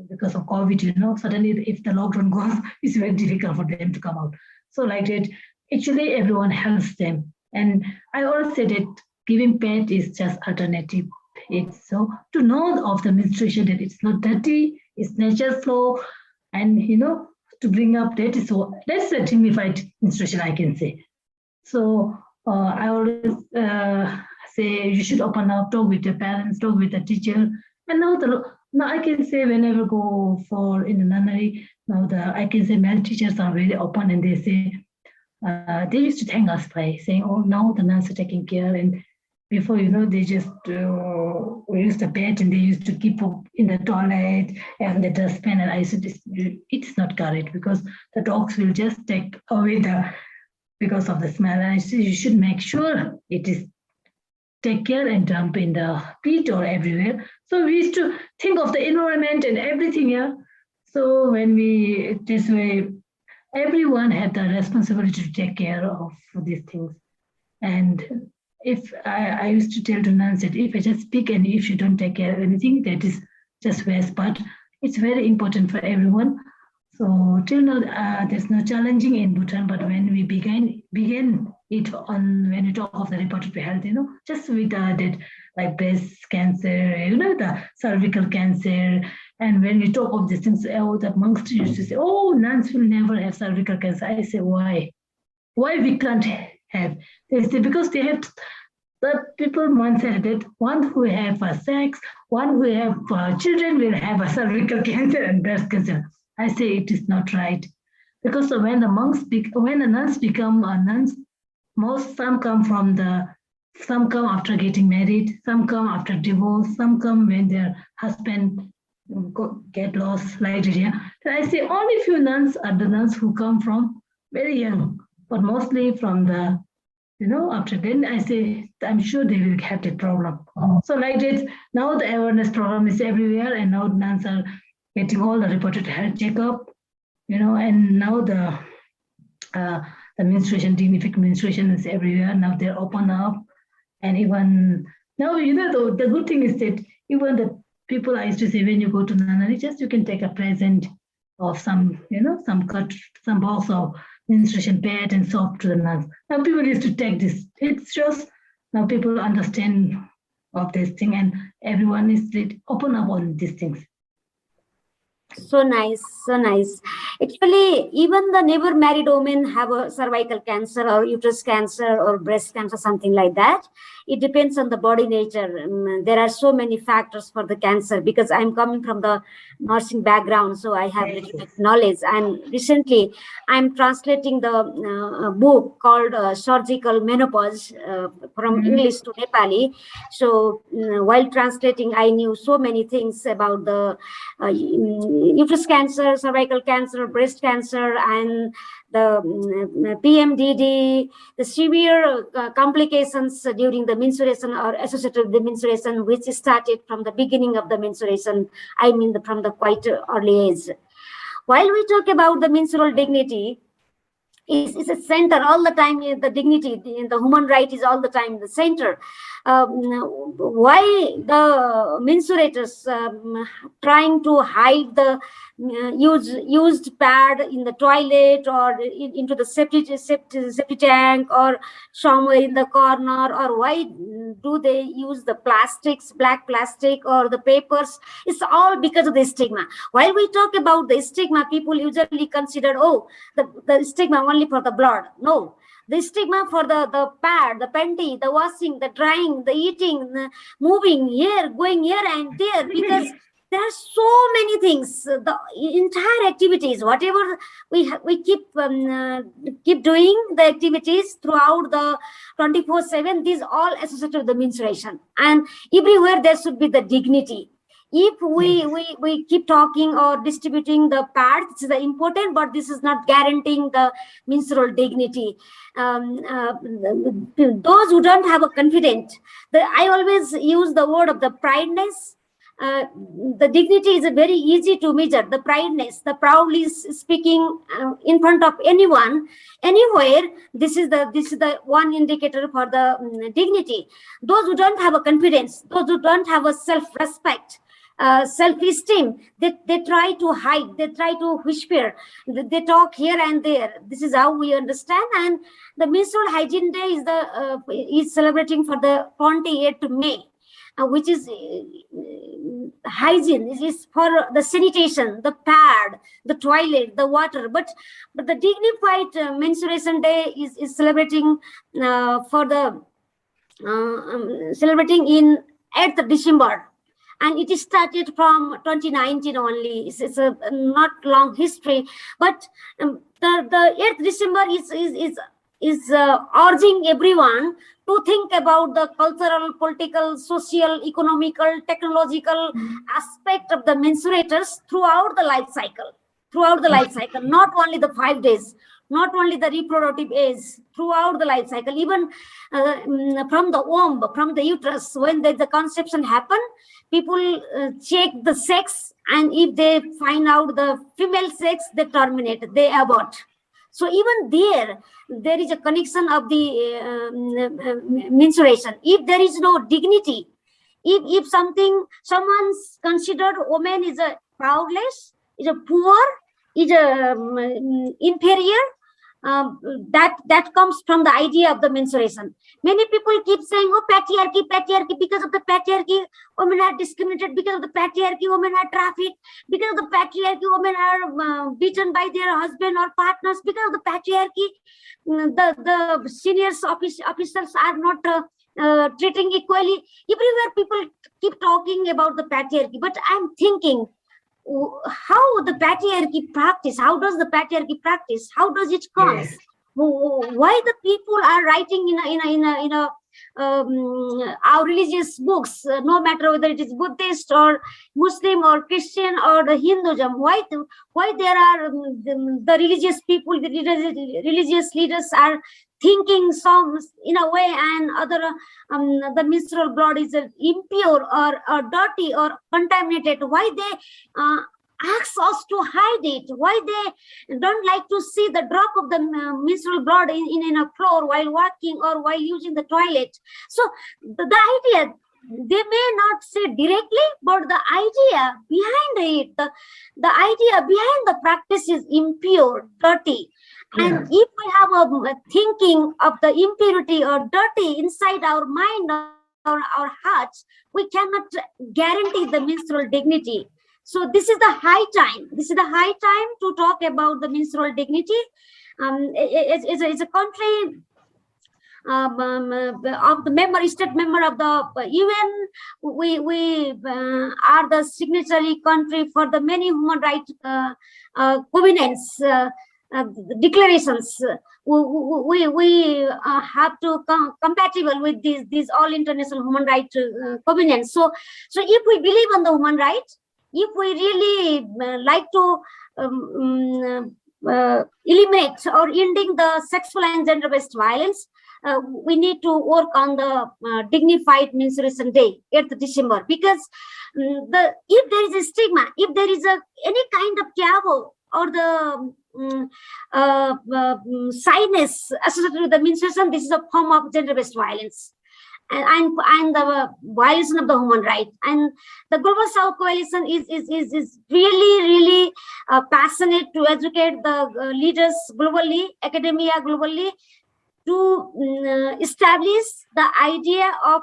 Because of COVID, suddenly if the lockdown goes, it's very difficult for them to come out. So like that, actually everyone helps them. And I always say that giving pad is just alternative. It's so to know of the menstruation that it's not dirty, it's natural flow, and to bring up that is so that's a dignified menstruation, I can say. So I always say you should open up, talk with your parents, talk with the teacher, and now I can say whenever go for in the nunnery, I can say male teachers are very open and they say they used to thank us by saying, oh, now the nuns are taking care, and before they just use the bed and they used to keep up in the toilet and the dustbin, and I said it's not correct because the dogs will just take away because of the smell, and I said you should make sure it is take care and dump in the pit or everywhere. So we used to think of the environment and everything, yeah. So when this way, everyone had the responsibility to take care of these things. And if I used to tell the nuns that if I just speak and if you don't take care of anything, that is just waste. But it's very important for everyone. So till now, there's no challenging in Bhutan, but when we begin it on when we talk of the reproductive health, just with that like breast cancer, the cervical cancer, and when we talk of these things, the monks used to say, oh, nuns will never have cervical cancer. I say, why? Why we can't have? They say because they have the people once said that one who have sex, one who have children will have a cervical cancer and breast cancer. I say it is not right, because when the nuns become nuns, some come after getting married, some come after divorce, some come when their husband get lost, like that. Yeah. So I say only few nuns are the nuns who come from very young, but mostly from the after then I say I'm sure they will have that problem. So like that, now the awareness program is everywhere, and now nuns are getting all the reported health checkup, and now the menstruation, dignified menstruation is everywhere. Now they're open up, and even now, the good thing is that even the people I used to say when you go to nunnery, just you can take a present of some, some box of menstruation pad and soap to the nuns. Now people used to take this. It shows now people understand of this thing, and everyone is open up on these things. So nice, so nice. Actually, even the never married women have a cervical cancer or uterus cancer or breast cancer, something like that. It depends on the body nature. There are so many factors for the cancer, because I'm coming from the nursing background, so I have little bit knowledge. And recently, I'm translating the book called Surgical Menopause from English to Nepali. So while translating, I knew so many things about the uterus cancer, cervical cancer, breast cancer, and the PMDD, the severe complications during the menstruation or associated with the menstruation, which started from the beginning of the menstruation, I mean from the quite early age. While we talk about the menstrual dignity, is a center all the time. The dignity, the human right is all the time in the center. Why the mensurators trying to hide the used pad in the toilet or into the septic tank or somewhere in the corner, or why do they use the plastics, black plastic or the papers? It's all because of the stigma. While we talk about the stigma, people usually consider, oh, the stigma only for the blood. No, the stigma for the pad, the panty, the washing, the drying, the eating, the moving here, going here and there, because there are so many things. The entire activities, whatever we keep doing the activities throughout the 24/7. These all associated with the menstruation, and everywhere there should be the dignity. If we keep talking or distributing the pads, this is important, but this is not guaranteeing the menstrual dignity. Those who don't have a confidence, I always use the word of the prideness. The dignity is very easy to measure. The prideness, the proudly speaking in front of anyone, anywhere. This is the one indicator for the dignity. Those who don't have a confidence, those who don't have a self-respect, self-esteem, they try to hide, they try to whisper, they talk here and there. This is how we understand. And the Menstrual Hygiene Day is celebrating for the 28th May. Which is hygiene. It is for the sanitation, the pad, the toilet, the water. But the Dignified Mensuration Day is celebrating for the celebrating in 8th December. And it is started from 2019 only. It's a not long history, but the 8th December is urging everyone to think about the cultural, political, social, economical, technological aspect of the mensurators throughout the life cycle. Not only the 5 days, not only the reproductive age, throughout the life cycle, even from the womb, from the uterus, when the conception happen, people check the sex, and if they find out the female sex, they terminate, they abort. So even there is a connection of the mensuration. If there is no dignity, if someone's considered woman is a powerless, is a poor, is a inferior, that comes from the idea of the mensuration. Many people keep saying, oh, patriarchy, because of the patriarchy, women are discriminated, because of the patriarchy, women are trafficked, because of the patriarchy, women are beaten by their husband or partners, because of the patriarchy, the senior officers are not treating equally. Everywhere people keep talking about the patriarchy, but I'm thinking, how the patriarchy practice? How does the patriarchy practice? How does it come? Yes. Why the people are writing in our religious books, no matter whether it is Buddhist or Muslim or Christian or the Hinduism? Why there are the religious people, the religious leaders are thinking some in a way, and other the menstrual blood is impure or dirty or contaminated? Why they ask us to hide it? Why they don't like to see the drop of the menstrual blood in a floor while walking or while using the toilet? So the idea, they may not say directly, but the idea behind it, the idea behind the practice is impure, dirty. And if we have a thinking of the impurity or dirty inside our mind or our hearts, we cannot guarantee the menstrual dignity. So this is the high time. This is the high time to talk about the menstrual dignity. It's a country of the state member of the UN. We are the signatory country for the many human rights covenants. Declarations. We have to compatible with these all international human rights covenants. So if we believe on the human rights, if we really like to eliminate or ending the sexual and gender-based violence, we need to work on the Dignified Mensuration Day, 8th December, because if there is a stigma, if there is any kind of taboo or the shyness associated with the menstruation, this is a form of gender-based violence. And the violation of the human rights. And the Global South Coalition is really passionate to educate the leaders globally, academia globally, to establish the idea of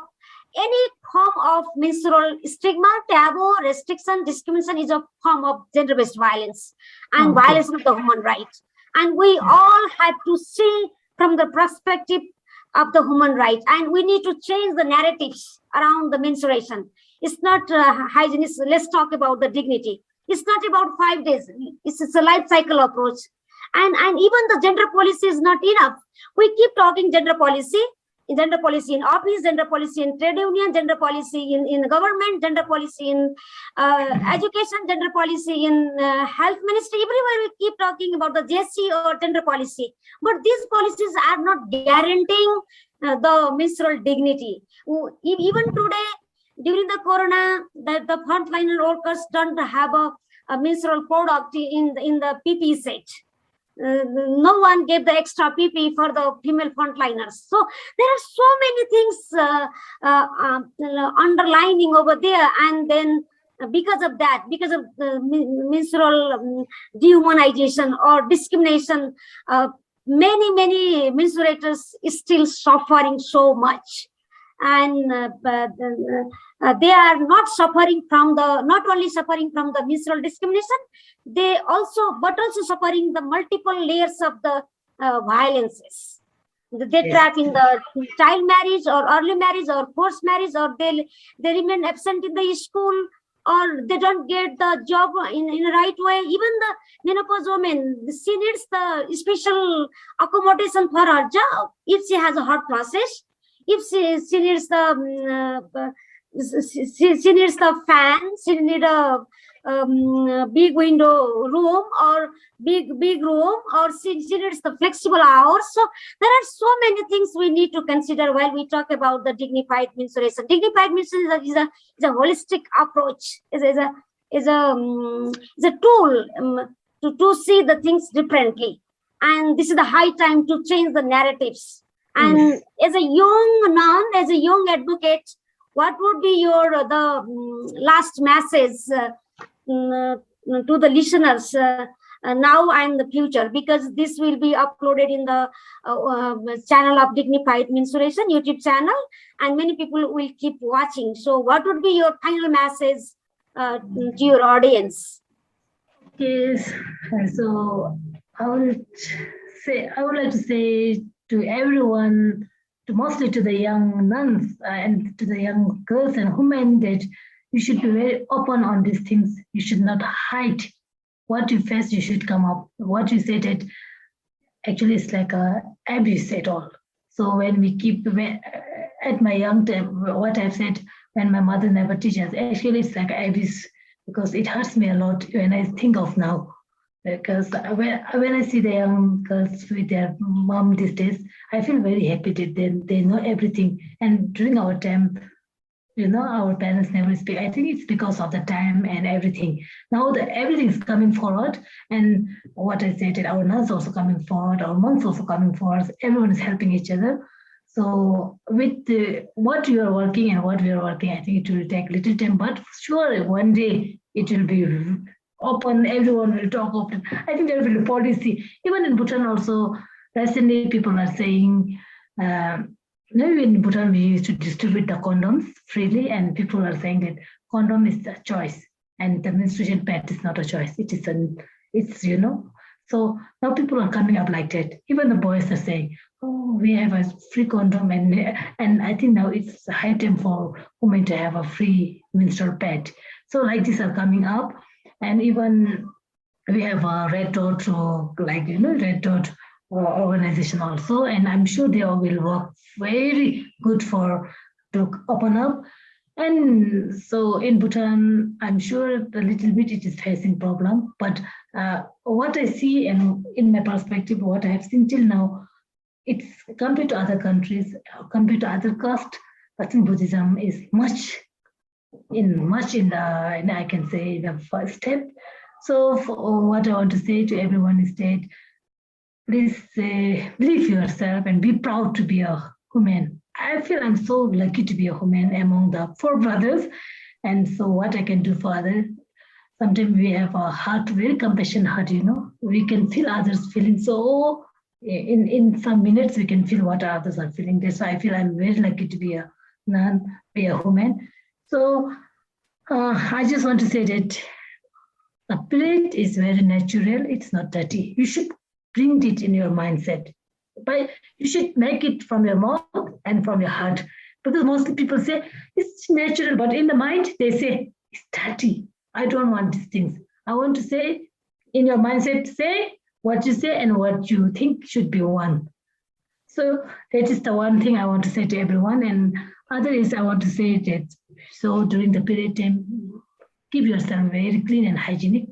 any form of menstrual stigma, taboo, restriction, discrimination is a form of gender-based violence and violation of the human rights. And we all have to see from the perspective of the human rights, and we need to change the narratives around the menstruation. It's not hygiene. Let's talk about the dignity. It's not about 5 days. It's a life cycle approach. And even the gender policy is not enough. We keep talking gender policy in office, gender policy in trade union, gender policy in government, gender policy in education, gender policy in health ministry. Everywhere we keep talking about the JC or gender policy. But these policies are not guaranteeing the menstrual dignity. Even today, during the corona, the frontliner workers don't have a menstrual product in the PPE set. No one gave the extra PP for the female frontliners. So there are so many things underlining over there, and then because of the menstrual dehumanization or discrimination, many menstruators is still suffering so much. And they are not only suffering from the menstrual discrimination, but also suffering the multiple layers of the violences. They trap in the child marriage or early marriage or forced marriage, or they remain absent in the school, or they don't get the job in the right way. Even the menopause woman, she needs the special accommodation for her job if she has a hot flashes. If she needs the she needs the fan, she needs a big window room or big room, or she needs the flexible hours. So there are so many things we need to consider while we talk about the dignified menstruation. Dignified menstruation is a holistic approach. Is a tool to see the things differently. And this is the high time to change the narratives. And as a young nun, as a young advocate, what would be your last message to the listeners now and the future? Because this will be uploaded in the channel of Dignified Mensuration YouTube channel, and many people will keep watching. So what would be your final message to your audience? Yes, so I would like to say to everyone, mostly to the young nuns and to the young girls and women, that you should be very open on these things. You should not hide what you face. You should come up. What you said, it actually is like a abuse at all. So when we keep at my young time, what I've said, when my mother never teaches, actually it's like abuse, because it hurts me a lot when I think of now. Because when I see the young girls with their mom these days, I feel very happy that they know everything. And during our time, our parents never speak. I think it's because of the time and everything. Now everything is coming forward, and what I said, that our nuns also coming forward, our monks also coming forward. Everyone is helping each other. So with what you are working and what we are working, I think it will take little time, but sure, one day it will be open, everyone will talk open. I think there will be a policy. Even in Bhutan also, recently people are saying, in Bhutan we used to distribute the condoms freely, and people are saying that condom is a choice and the menstruation pad is not a choice. So now people are coming up like that. Even the boys are saying, oh, we have a free condom, and I think now it's high time for women to have a free menstrual pad. So like these are coming up. And even we have a Red Dot, Red Dot organization also, and I'm sure they all will work very good to open up. And so in Bhutan, I'm sure a little bit it is facing problem, but what I see and in my perspective, what I have seen till now, it's compared to other countries, compared to other castes, I think Buddhism is much in the I can say the first step. So what I want to say to everyone is that please believe yourself and be proud to be a woman. I feel I'm so lucky to be a woman among the 4 brothers. And so what I can do for others, sometimes we have a heart, very compassionate heart, we can feel others feeling. So in some minutes, we can feel what others are feeling. That's why I feel I'm very lucky to be a nun, be a woman. So I just want to say that the plate is very natural. It's not dirty. You should bring it in your mindset. But you should make it from your mouth and from your heart. Because mostly people say it's natural, but in the mind, they say it's dirty. I don't want these things. I want to say in your mindset, say what you say and what you think should be one. So that is the one thing I want to say to everyone. And other is I want to say that so during the period time, keep yourself very clean and hygienic.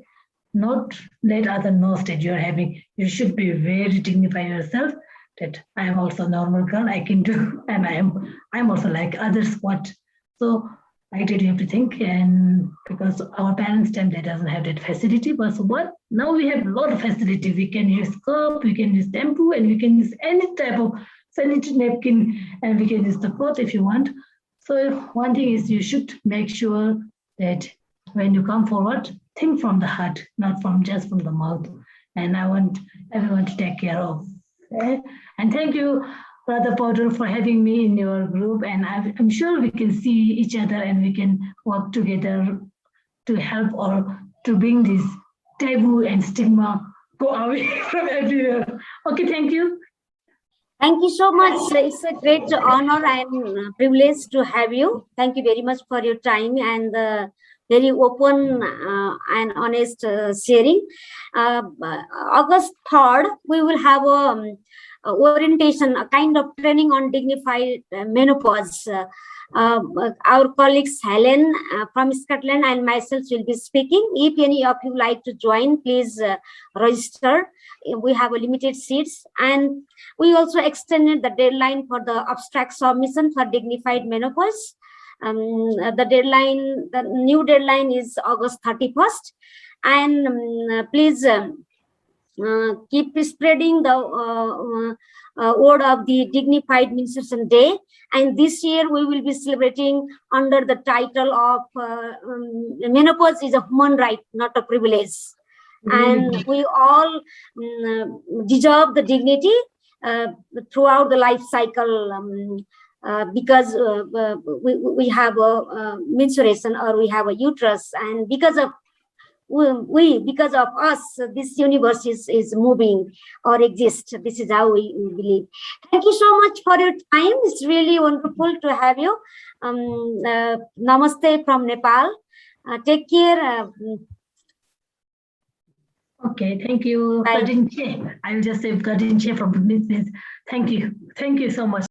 Not let others know that you're having. You should be very dignified yourself. That I am also a normal girl. I can do, and I'm also like others. What? So I did have to think, and because our parents' time they doesn't have that facility, but so what? Now we have a lot of facility. We can use cup, we can use shampoo, and we can use any type of sanitary napkin, and we can use the cloth if you want. So one thing is you should make sure that when you come forward, think from the heart, not just from the mouth. And I want everyone to take care of. Okay? And thank you, Radha Paudel, for having me in your group. And I'm sure we can see each other and we can work together to help or to bring this taboo and stigma go away from everywhere. Okay, thank you. Thank you so much. It's a great honor and privilege to have you. Thank you very much for your time and very open and honest sharing. August 3rd, we will have a orientation, a kind of training on dignified menopause. Our colleagues Helen from Scotland and myself will be speaking. If any of you like to join, please register. We have a limited seats, and we also extended the deadline for the abstract submission for dignified menopause. The new deadline is August 31st, and please keep spreading the word of the Dignified Mensuration Day. And this year we will be celebrating under the title of menopause is a human right, not a privilege. And we all deserve the dignity throughout the life cycle because we have a menstruation or we have a uterus, and because of because of us, this universe is moving or exists. This is how we believe. Thank you so much for your time. It's really wonderful to have you. Namaste from Nepal. Take care. Okay, thank you. I will just say Gadinche from Buddhist Nuns. Thank you. Thank you so much.